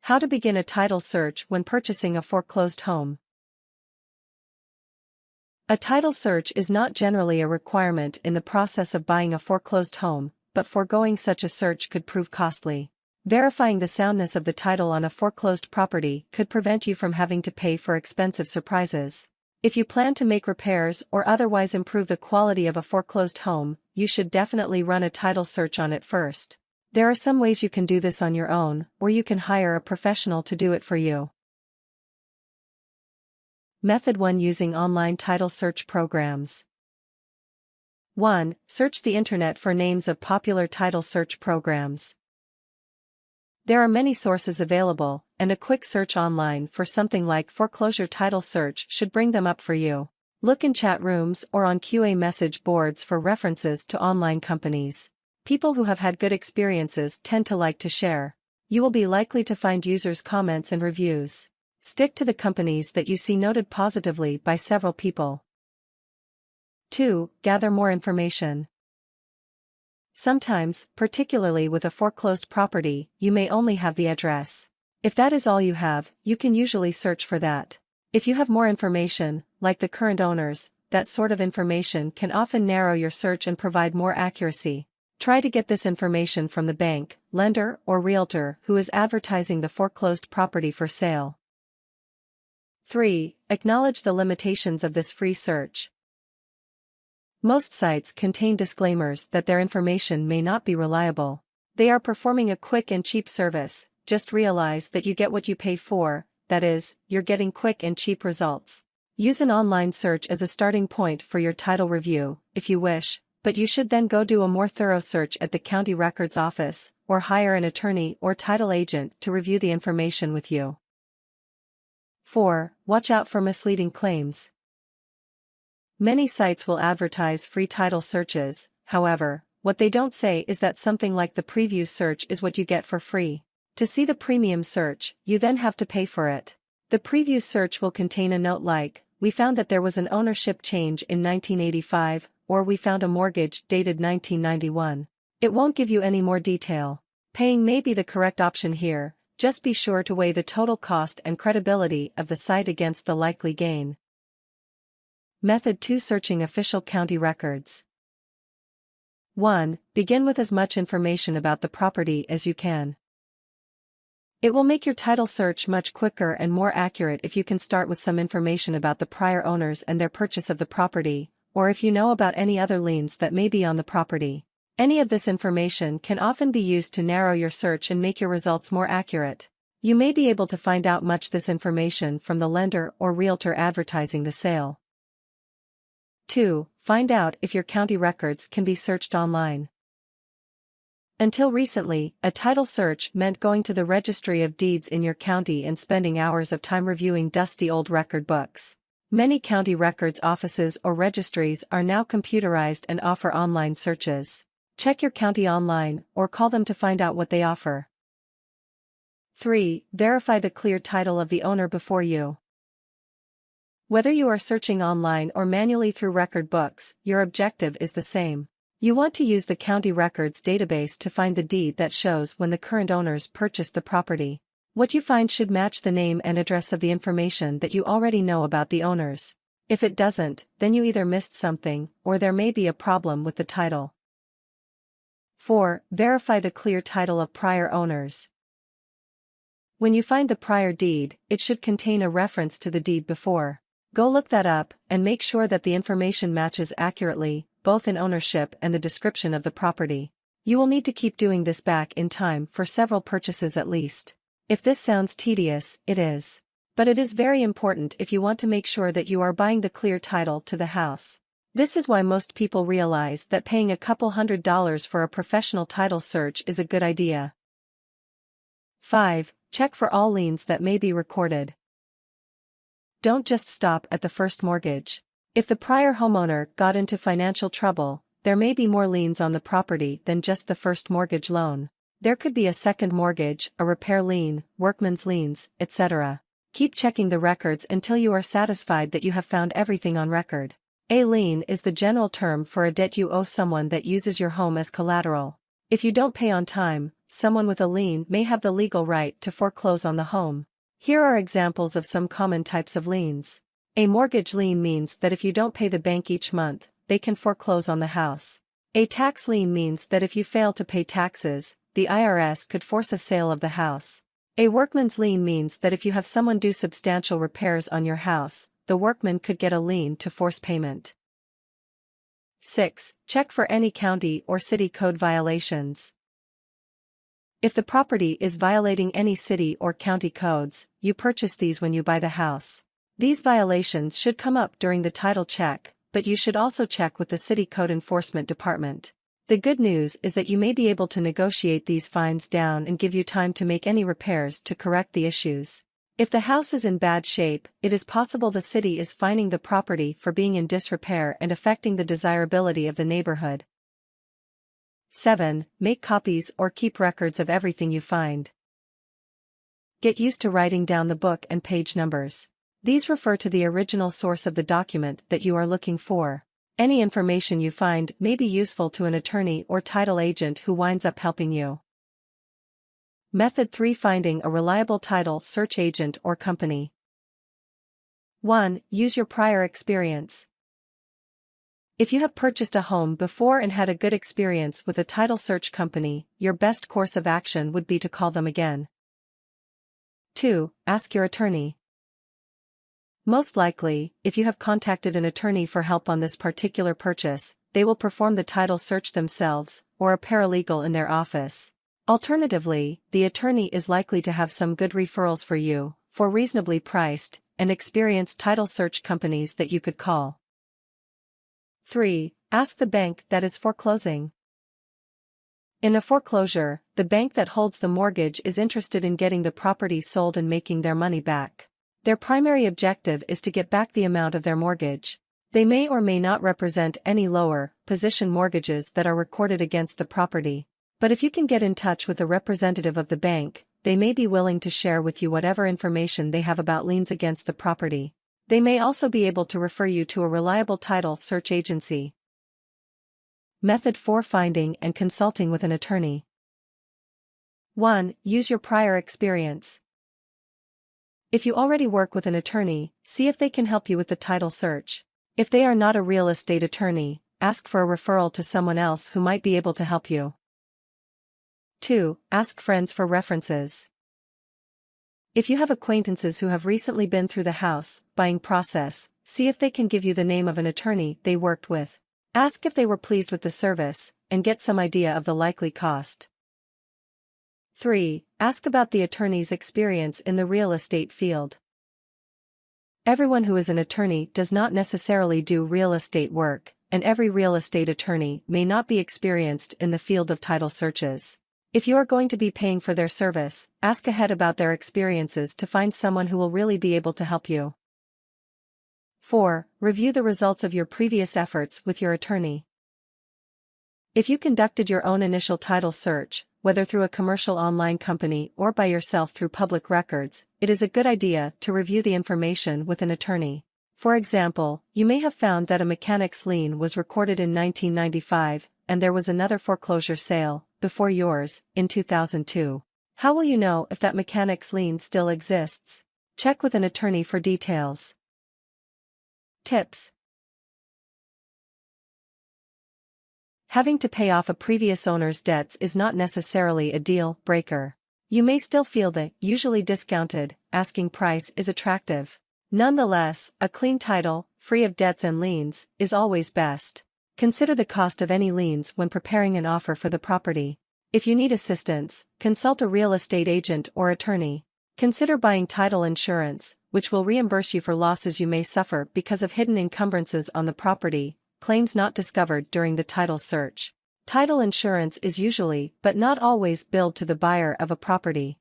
How to begin a title search when purchasing a foreclosed home. A title search is not generally a requirement in the process of buying a foreclosed home, but foregoing such a search could prove costly. Verifying the soundness of the title on a foreclosed property could prevent you from having to pay for expensive surprises. If you plan to make repairs or otherwise improve the quality of a foreclosed home, you should definitely run a title search on it first. There are some ways you can do this on your own, or you can hire a professional to do it for you. Method 1. Using online title search programs. 1. Search the internet for names of popular title search programs. There are many sources available, and a quick search online for something like foreclosure title search should bring them up for you. Look in chat rooms or on QA message boards for references to online companies. People who have had good experiences tend to like to share. You will be likely to find users' comments and reviews. Stick to the companies that you see noted positively by several people. 2. Gather more information. Sometimes, particularly with a foreclosed property, you may only have the address. If that is all you have, you can usually search for that. If you have more information, like the current owners, that sort of information can often narrow your search and provide more accuracy. Try to get this information from the bank, lender, or realtor who is advertising the foreclosed property for sale. 3. Acknowledge the limitations of this free search. Most sites contain disclaimers that their information may not be reliable. They are performing a quick and cheap service. Just realize that you get what you pay for, that is, you're getting quick and cheap results. Use an online search as a starting point for your title review, if you wish, but you should then go do a more thorough search at the county records office, or hire an attorney or title agent to review the information with you. 4. Watch out for misleading claims. Many sites will advertise free title searches, however, what they don't say is that something like the preview search is what you get for free. To see the premium search, you then have to pay for it. The preview search will contain a note like, "We found that there was an ownership change in 1985, or we found a mortgage dated 1991. It won't give you any more detail. Paying may be the correct option here. Just be sure to weigh the total cost and credibility of the site against the likely gain. Method 2. Searching official county records. 1. Begin with as much information about the property as you can. It will make your title search much quicker and more accurate if you can start with some information about the prior owners and their purchase of the property, or if you know about any other liens that may be on the property. Any of this information can often be used to narrow your search and make your results more accurate. You may be able to find out much this information from the lender or realtor advertising the sale. 2. Find out if your county records can be searched online. Until recently, a title search meant going to the registry of deeds in your county and spending hours of time reviewing dusty old record books. Many county records offices or registries are now computerized and offer online searches. Check your county online, or call them to find out what they offer. 3. Verify the clear title of the owner before you. Whether you are searching online or manually through record books, your objective is the same. You want to use the county records database to find the deed that shows when the current owners purchased the property. What you find should match the name and address of the information that you already know about the owners. If it doesn't, then you either missed something, or there may be a problem with the title. 4. Verify the clear title of prior owners. When you find the prior deed, it should contain a reference to the deed before. Go look that up, and make sure that the information matches accurately, both in ownership and the description of the property. You will need to keep doing this back in time for several purchases at least. If this sounds tedious, it is. But it is very important if you want to make sure that you are buying the clear title to the house. This is why most people realize that paying a couple $100s for a professional title search is a good idea. 5. Check for all liens that may be recorded. Don't just stop at the first mortgage. If the prior homeowner got into financial trouble, there may be more liens on the property than just the first mortgage loan. There could be a second mortgage, a repair lien, workman's liens, etc. Keep checking the records until you are satisfied that you have found everything on record. A lien is the general term for a debt you owe someone that uses your home as collateral. If you don't pay on time, someone with a lien may have the legal right to foreclose on the home. Here are examples of some common types of liens. A mortgage lien means that if you don't pay the bank each month, they can foreclose on the house. A tax lien means that if you fail to pay taxes, the IRS could force a sale of the house. A workman's lien means that if you have someone do substantial repairs on your house, the workman could get a lien to force payment. 6. Check for any county or city code violations. If the property is violating any city or county codes, you purchase these when you buy the house. These violations should come up during the title check, but you should also check with the City Code Enforcement Department. The good news is that you may be able to negotiate these fines down and give you time to make any repairs to correct the issues. If the house is in bad shape, it is possible the city is fining the property for being in disrepair and affecting the desirability of the neighborhood. 7. Make copies or keep records of everything you find. Get used to writing down the book and page numbers. These refer to the original source of the document that you are looking for. Any information you find may be useful to an attorney or title agent who winds up helping you. Method 3. Finding a reliable title search agent or company. 1. Use your prior experience. If you have purchased a home before and had a good experience with a title search company, your best course of action would be to call them again. 2. Ask your attorney. Most likely, if you have contacted an attorney for help on this particular purchase, they will perform the title search themselves, or a paralegal in their office. Alternatively, the attorney is likely to have some good referrals for you, for reasonably priced, and experienced title search companies that you could call. 3. Ask the bank that is foreclosing. In a foreclosure, the bank that holds the mortgage is interested in getting the property sold and making their money back. Their primary objective is to get back the amount of their mortgage. They may or may not represent any lower position mortgages that are recorded against the property. But if you can get in touch with a representative of the bank, they may be willing to share with you whatever information they have about liens against the property. They may also be able to refer you to a reliable title search agency. Method 4. Finding and consulting with an attorney. 1. Use your prior experience. If you already work with an attorney, see if they can help you with the title search. If they are not a real estate attorney, ask for a referral to someone else who might be able to help you. 2. Ask friends for references. If you have acquaintances who have recently been through the house buying process, see if they can give you the name of an attorney they worked with. Ask if they were pleased with the service, and get some idea of the likely cost. 3. Ask about the attorney's experience in the real estate field. Everyone who is an attorney does not necessarily do real estate work, and every real estate attorney may not be experienced in the field of title searches. If you are going to be paying for their service, ask ahead about their experiences to find someone who will really be able to help you. 4. Review the results of your previous efforts with your attorney. If you conducted your own initial title search, whether through a commercial online company or by yourself through public records, it is a good idea to review the information with an attorney. For example, you may have found that a mechanic's lien was recorded in 1995, and there was another foreclosure sale, before yours, in 2002. How will you know if that mechanic's lien still exists? Check with an attorney for details. Tips. Having to pay off a previous owner's debts is not necessarily a deal breaker. You may still feel the usually discounted asking price is attractive. Nonetheless, a clean title, free of debts and liens, is always best. Consider the cost of any liens when preparing an offer for the property. If you need assistance, consult a real estate agent or attorney. Consider buying title insurance, which will reimburse you for losses you may suffer because of hidden encumbrances on the property, claims not discovered during the title search. Title insurance is usually, but not always, billed to the buyer of a property.